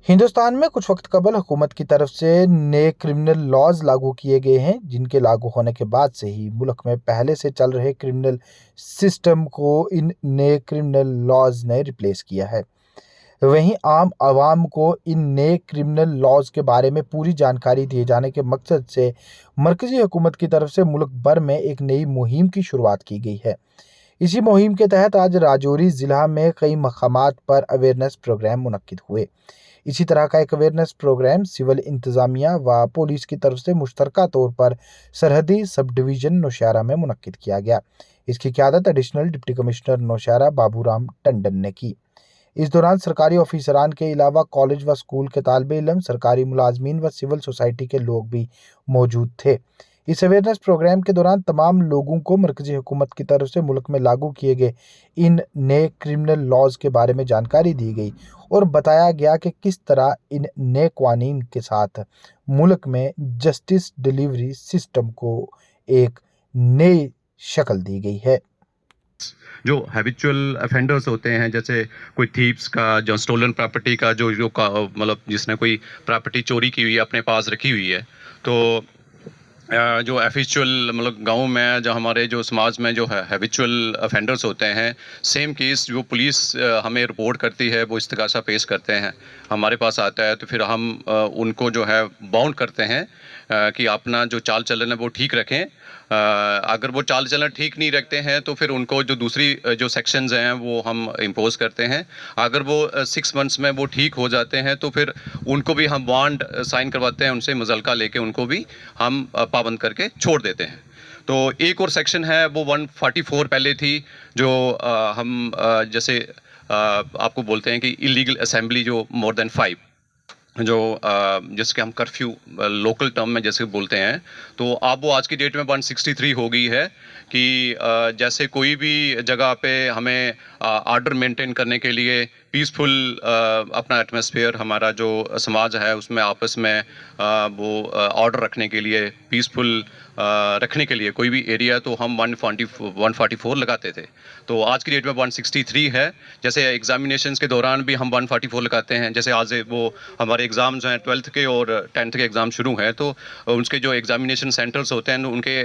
हिंदुस्तान में कुछ वक्त कबल हुकूमत की तरफ से नए क्रिमिनल लॉज लागू किए गए हैं, जिनके लागू होने के बाद से ही मुल्क में पहले से चल रहे क्रिमिनल सिस्टम को इन नए क्रिमिनल लॉज ने रिप्लेस किया है। वहीं आम आवाम को इन नए क्रिमिनल लॉज के बारे में पूरी जानकारी दिए जाने के मकसद से मरकजी हुकूमत की तरफ से मुल्क भर में एक नई मुहिम की शुरुआत की गई है। इसी मुहिम के तहत आज राजौरी जिला में कई मकामात पर अवेयरनेस प्रोग्राम मुनक्किद हुए। इसी तरह का एक अवेयरनेस प्रोग्राम सिविल इंतजामिया व पुलिस की तरफ से मुश्तरका तौर पर सरहदी सब डिवीजन नौशहरा में मुनक्किद किया गया। इसकी क़यादत additional deputy commissioner Nowshera Baburam Tandon ने की। इस दौरान सरकारी ऑफिसरान के अलावा कॉलेज व स्कूल के तालिबे इल्म, सरकारी मुलाजमीन व सिविल सोसाइटी के लोग भी मौजूद थे। इस अवेयरनेस प्रोग्राम के दौरान तमाम लोगों को मरकजी हुकूमत की तरफ से मुल्क में लागू किए गए इन नए क्रिमिनल लॉज के बारे में जानकारी दी गई और बताया गया कि किस तरह इन नए कानून के साथ मुल्क में जस्टिस डिलीवरी सिस्टम को एक नई शक्ल दी गई है। जो हैबिचुअल ऑफेंडर्स होते हैं, जैसे कोई थीव्स का, जो स्टोलन प्रॉपर्टी का, जो जो का मतलब जिसने कोई प्रॉपर्टी चोरी की हुई है, अपने पास रखी हुई है, तो जो हैबिचुअल मतलब गाँव में जो हमारे जो समाज में जो है हैबिचुअल ऑफेंडर्स होते हैं, सेम केस जो पुलिस हमें रिपोर्ट करती है, वो इस्तगासा पेश करते हैं, हमारे पास आता है, तो फिर हम उनको जो है बाउंड करते हैं कि अपना जो चाल चलन है वो ठीक रखें। अगर वो चाल चलन ठीक नहीं रखते हैं तो फिर उनको जो दूसरी जो सेक्शंस हैं वो हम इम्पोज करते हैं। अगर वो 6 मंथ्स में वो ठीक हो जाते हैं तो फिर उनको भी हम बॉन्ड साइन करवाते हैं, उनसे मुज़लका लेके उनको भी हम पाबंद करके छोड़ देते हैं। तो एक और सेक्शन है वो 144 पहले थी, जो हम जैसे आपको बोलते हैं कि इलीगल असेंबली जो मोर देन 5, जो जिसके हम कर्फ्यू लोकल टर्म में जैसे बोलते हैं, तो अब वो आज की डेट में 163 हो गई है कि जैसे कोई भी जगह पे हमें ऑर्डर मेंटेन करने के लिए पीसफुल अपना एटमॉस्फेयर, हमारा जो समाज है उसमें आपस में वो ऑर्डर रखने के लिए, पीसफुल रखने के लिए कोई भी एरिया, तो हम 144 लगाते थे। तो आज की डेट में 163 है। जैसे एग्जामिनेशंस के दौरान भी हम 144 लगाते हैं। जैसे आज वो हमारे एग्ज़ाम्स हैं 12th के और 10th के एग्ज़ाम शुरू हैं, तो उसके जो एग्जामिनेशन सेंटर्स होते हैं उनके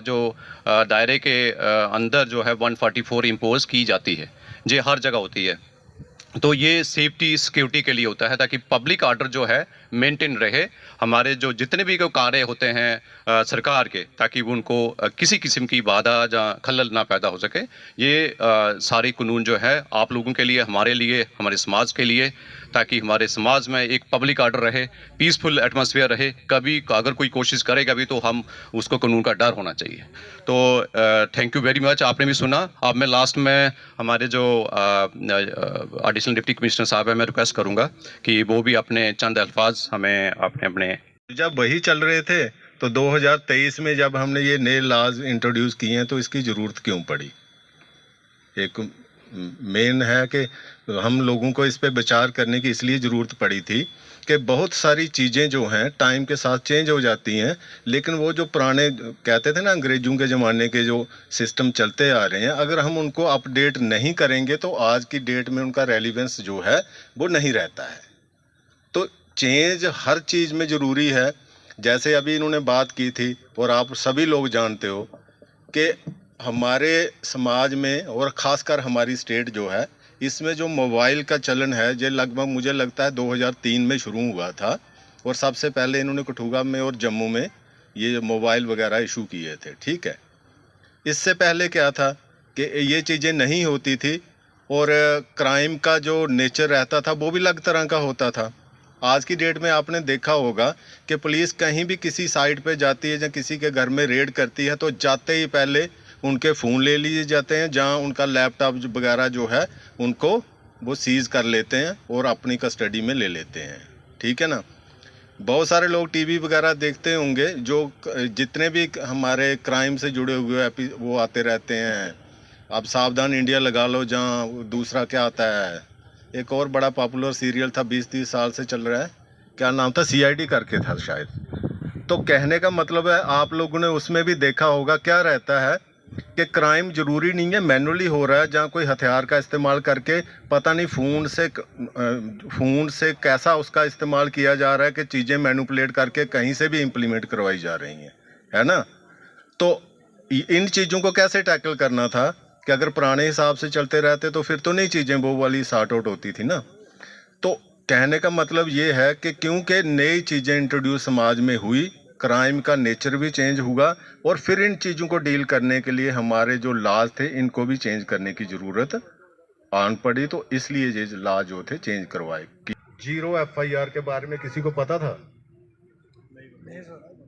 जो दायरे के अंदर जो है 144 इम्पोज की जाती है। ये हर जगह होती है। तो ये सेफ्टी सिक्योरिटी के लिए होता है, ताकि पब्लिक ऑर्डर जो है मेंटेन रहे। हमारे जो जितने भी कार्य होते हैं सरकार के, ताकि वो उनको किसी किस्म की बाधा या खलल ना पैदा हो सके। ये सारे कानून जो है आप लोगों के लिए, हमारे लिए, हमारे समाज के लिए, ताकि हमारे समाज में एक पब्लिक ऑर्डर रहे, पीसफुल एटमॉस्फेयर रहे। कभी अगर कोई कोशिश करेगा भी तो हम उसको कानून का डर होना चाहिए। तो थैंक यू वेरी मच, आपने भी सुना। अब मैं लास्ट में हमारे जो एडिशनल डिप्टी कमिश्नर साहब है, मैं रिक्वेस्ट करूंगा कि वो भी अपने चंद अल्फाज हमें अपने जब वही चल रहे थे तो 2023 में जब हमने ये नए लॉज इंट्रोड्यूस किए हैं तो इसकी ज़रूरत क्यों पड़ी। एक मेन है कि हम लोगों को इस पे विचार करने की इसलिए ज़रूरत पड़ी थी कि बहुत सारी चीज़ें जो हैं टाइम के साथ चेंज हो जाती हैं, लेकिन वो जो पुराने कहते थे ना अंग्रेज़ों के ज़माने के जो सिस्टम चलते आ रहे हैं, अगर हम उनको अपडेट नहीं करेंगे तो आज की डेट में उनका रेलिवेंस जो है वो नहीं रहता है। तो चेंज हर चीज़ में ज़रूरी है। जैसे अभी इन्होंने बात की थी और आप सभी लोग जानते हो कि हमारे समाज में और ख़ासकर हमारी स्टेट जो है, इसमें जो मोबाइल का चलन है, ये लगभग मुझे लगता है 2003 में शुरू हुआ था और सबसे पहले इन्होंने कठुआ में और जम्मू में ये मोबाइल वगैरह इशू किए थे। ठीक है, इससे पहले क्या था कि ये चीज़ें नहीं होती थी और क्राइम का जो नेचर रहता था वो भी अलग तरह का होता था। आज की डेट में आपने देखा होगा कि पुलिस कहीं भी किसी साइट पे जाती है या किसी के घर में रेड करती है तो जाते ही पहले उनके फ़ोन ले लिए जाते हैं, जहां उनका लैपटॉप वगैरह जो है उनको वो सीज़ कर लेते हैं और अपनी कस्टडी में ले लेते हैं। ठीक है ना। बहुत सारे लोग टीवी वगैरह देखते होंगे, जो जितने भी हमारे क्राइम से जुड़े हुए वो आते रहते हैं। अब सावधान इंडिया लगा लो, जहाँ दूसरा क्या आता है, एक और बड़ा पॉपुलर सीरियल था 20-30 साल से चल रहा है, क्या नाम था, CID करके था शायद। तो कहने का मतलब है आप लोगों ने उसमें भी देखा होगा क्या रहता है कि क्राइम जरूरी नहीं है मैनुअली हो रहा है, जहाँ कोई हथियार का इस्तेमाल करके पता नहीं फ़ोन से कैसा उसका इस्तेमाल किया जा रहा है कि चीज़ें मैनिपुलेट करके कहीं से भी इम्प्लीमेंट करवाई जा रही हैं, है ना। तो इन चीज़ों को कैसे टैकल करना था कि अगर पुराने हिसाब से चलते रहते तो फिर तो नई चीज़ें वो वाली सॉर्ट आउट होती थी ना। तो कहने का मतलब ये है कि क्योंकि नई चीज़ें इंट्रोड्यूस समाज में हुई, क्राइम का नेचर भी चेंज हुआ और फिर इन चीज़ों को डील करने के लिए हमारे जो लॉज थे इनको भी चेंज करने की ज़रूरत आन पड़ी। तो इसलिए ये लॉ जो थे चेंज करवाए। 0 FIR के बारे में किसी को पता था?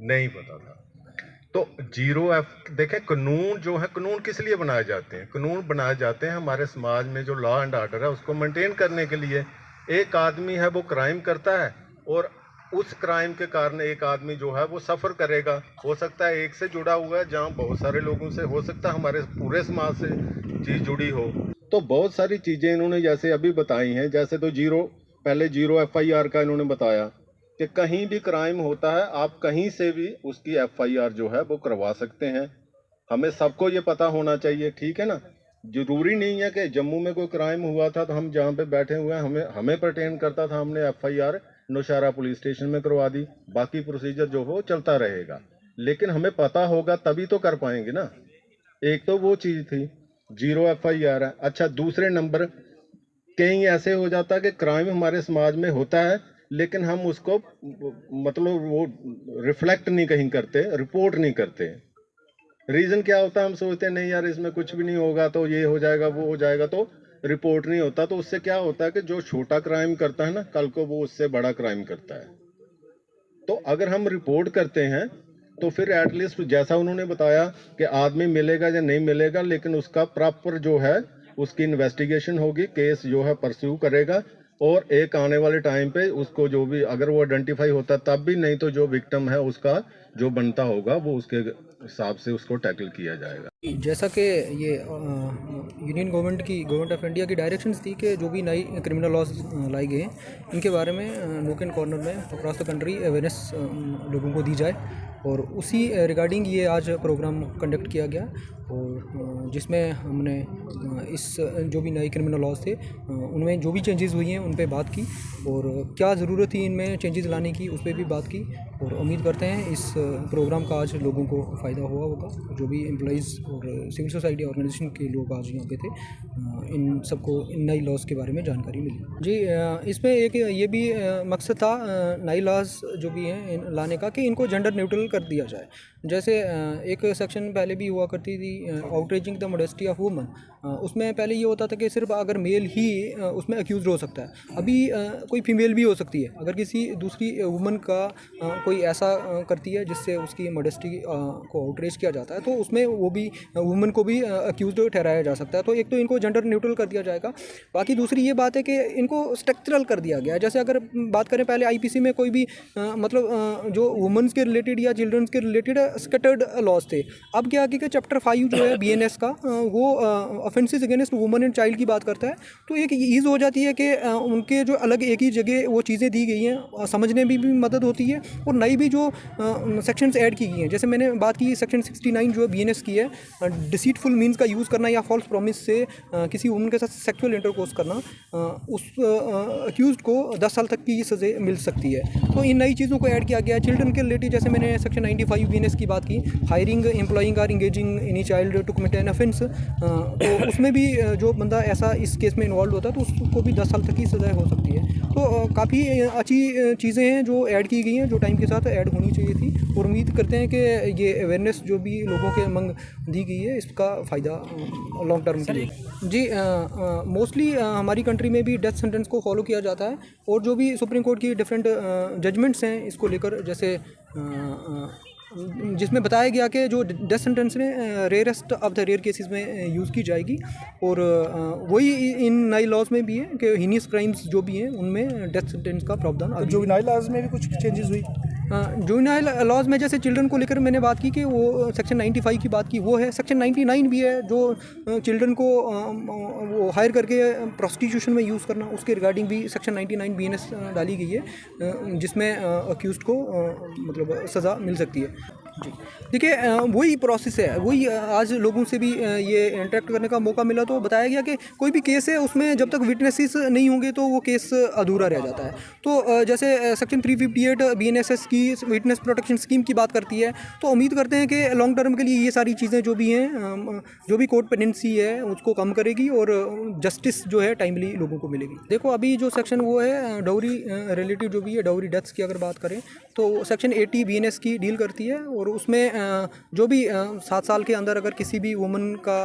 नहीं पता था। तो देखें, कानून जो है, कानून किस लिए बनाए जाते हैं? कानून बनाए जाते हैं हमारे समाज में जो लॉ एंड ऑर्डर है उसको मेंटेन करने के लिए। एक आदमी है वो क्राइम करता है और उस क्राइम के कारण एक आदमी जो है वो सफ़र करेगा। हो सकता है एक से जुड़ा हुआ है, जहाँ बहुत सारे लोगों से, हो सकता है हमारे पूरे समाज से चीज़ जुड़ी हो। तो बहुत सारी चीज़ें इन्होंने जैसे अभी बताई हैं, जैसे तो पहले 0 FIR का इन्होंने बताया कि कहीं भी क्राइम होता है आप कहीं से भी उसकी FIR जो है वो करवा सकते हैं। हमें सबको ये पता होना चाहिए, ठीक है ना। जरूरी नहीं है कि जम्मू में कोई क्राइम हुआ था तो हम जहाँ पे बैठे हुए हैं हमें पर्टेन करता था, हमने FIR नौशहरा पुलिस स्टेशन में करवा दी, बाकी प्रोसीजर जो हो चलता रहेगा। लेकिन हमें पता होगा तभी तो कर पाएंगे ना। एक तो वो चीज़ थी 0 FIR है। अच्छा, दूसरे नंबर कहीं ऐसे हो जाता है कि क्राइम हमारे समाज में होता है लेकिन हम उसको मतलब वो रिफ्लेक्ट नहीं कहीं करते, रिपोर्ट नहीं करते। रीज़न क्या होता है? हम सोचते हैं नहीं यार इसमें कुछ भी नहीं होगा, तो ये हो जाएगा वो हो जाएगा, तो रिपोर्ट नहीं होता। तो उससे क्या होता है कि जो छोटा क्राइम करता है ना, कल को वो उससे बड़ा क्राइम करता है। तो अगर हम रिपोर्ट करते हैं तो फिर एटलीस्ट जैसा उन्होंने बताया कि आदमी मिलेगा या नहीं मिलेगा, लेकिन उसका प्रॉपर जो है उसकी इन्वेस्टिगेशन होगी, केस जो है परस्यू करेगा और एक आने वाले टाइम पे उसको जो भी अगर वो आइडेंटिफाई होता तब भी, नहीं तो जो विक्टिम है उसका जो बनता होगा वो उसके हिसाब से उसको टैकल किया जाएगा। जैसा कि ये गवर्नमेंट ऑफ इंडिया की डायरेक्शंस थी कि जो भी नई क्रिमिनल लॉज लाई गए हैं इनके बारे में नोक एंड कॉर्नर में अक्रॉस द कंट्री अवेयरनेस लोगों को दी जाए, और उसी रिगार्डिंग ये आज प्रोग्राम कंडक्ट किया गया। और जिसमें हमने इस जो भी नए क्रिमिनल लॉज थे उनमें जो भी चेंजेस हुई हैं उन पे बात की और क्या ज़रूरत थी इनमें चेंजेस लाने की उस पर भी बात की। और उम्मीद करते हैं इस प्रोग्राम का आज लोगों को फ़ायदा हुआ होगा। जो भी एम्प्लॉइज़ और सिविल सोसाइटी ऑर्गेनाइजेशन के लोग आज यहाँ पे थे, इन सबको इन नई लॉज के बारे में जानकारी मिली। जी, इसमें एक ये भी मकसद था नई लॉज जो भी हैं लाने का कि इनको जेंडर न्यूट्रल कर दिया जाए। जैसे एक सेक्शन पहले भी हुआ करती थी outraging the modesty of woman, उसमें पहले ये होता था कि सिर्फ अगर मेल ही उसमें अक्यूज हो सकता है। अभी कोई फीमेल भी हो सकती है। अगर किसी दूसरी वुमन का कोई ऐसा करती है जिससे उसकी मॉडेस्टी को आउटरेज किया जाता है तो उसमें वो भी वुमन को भी अक्यूज ठहराया जा सकता है। तो एक तो इनको जेंडर न्यूट्रल कर दिया जाएगा। बाकी दूसरी ये बात है कि इनको स्ट्रक्चरल कर दिया गया है। जैसे अगर बात करें पहले IPC में कोई भी मतलब जो वुमेंस के रिलेटेड या चिल्ड्रंस के रिलेटेड स्कैटर्ड लॉज थे। अब क्या कि चैप्टर 5 जो है BNS का वो offences against woman and child की बात करता है। तो एक ईज़ हो जाती है कि उनके जो अलग एक ही जगह वो चीज़ें दी गई हैं, समझने में भी मदद होती है। और नई भी जो सेक्शंस ऐड की गई हैं, जैसे मैंने बात की सेक्शन 69 जो है BNS की है, डिसीटफुल मीन्स का यूज़ करना या फॉल्स प्रॉमिस से किसी वुमन के साथ सेक्सुअल इंटरकोर्स करना, उस अक्यूज्ड को 10 साल तक की सज़ा मिल सकती है। तो इन नई चीज़ों को ऐड किया गया है। चिल्ड्रन के रिलेटेड जैसे मैंने सेक्शन 95 BNS की बात की, हायरिंग एम्प्लॉइंग और engaging any child to commit an offence, तो उसमें भी जो बंदा ऐसा इस केस में इन्वॉल्व होता है तो उसको भी 10 साल तक की सज़ा हो सकती है। तो काफ़ी अच्छी चीज़ें हैं जो ऐड की गई हैं, जो टाइम के साथ ऐड होनी चाहिए थी। और उम्मीद करते हैं कि ये अवेयरनेस जो भी लोगों के मंग दी गई है इसका फ़ायदा लॉन्ग टर्म के लिए। जी, मोस्टली हमारी कंट्री में भी डेथ सेंटेंस को फॉलो किया जाता है। और जो भी सुप्रीम कोर्ट की डिफरेंट जजमेंट्स हैं इसको लेकर, जैसे जिसमें बताया गया कि जो डेथ सेंटेंस में rarest of the rare cases में यूज़ की जाएगी। और वही इन नई लॉज में भी है कि हीनियस क्राइम्स जो भी हैं उनमें डेथ सेंटेंस का प्रावधान। तो जुवेनाइल लॉज में भी कुछ चेंजेस हुई? जुवेनाइल लॉज में जैसे चिल्ड्रन को लेकर मैंने बात की कि वो सेक्शन 95 की बात की, वो है। सेक्शन 99 भी है जो चिल्ड्रन को वो हायर करके प्रोस्टिट्यूशन में यूज़ करना, उसके रिगार्डिंग भी सेक्शन 99 BNS डाली गई है, जिसमें अक्यूज्ड को मतलब सज़ा मिल सकती है। जी। देखिए वही प्रोसेस है, वही आज लोगों से भी ये इंटरेक्ट करने का मौका मिला तो बताया गया कि कोई भी केस है उसमें जब तक विटनेसेस नहीं होंगे तो वो केस अधूरा रह जाता है। तो जैसे सेक्शन 358 बीएनएसएस की विटनेस प्रोटेक्शन स्कीम की बात करती है, तो उम्मीद करते हैं कि लॉन्ग टर्म के लिए ये सारी चीज़ें जो भी हैं जो भी कोर्ट पेंडेंसी है उसको कम करेगी और जस्टिस जो है टाइमली लोगों को मिलेगी। देखो अभी जो सेक्शन वो है डाउरी रिलेटिव जो भी है डाउरी डेथ्स की अगर बात करें तो सेक्शन 80 बीएनएस की डील करती है और उसमें जो भी 7 साल के अंदर अगर किसी भी वुमन का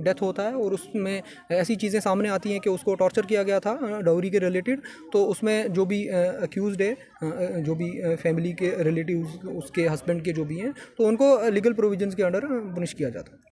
डेथ होता है और उसमें ऐसी चीज़ें सामने आती हैं कि उसको टॉर्चर किया गया था डाउरी के रिलेटेड, तो उसमें जो भी अक्यूज़ड है जो भी फैमिली के रिलेटिव्स उसके हस्बैंड के जो भी हैं तो उनको लीगल प्रोविजंस के अंडर पनिश किया जाता है।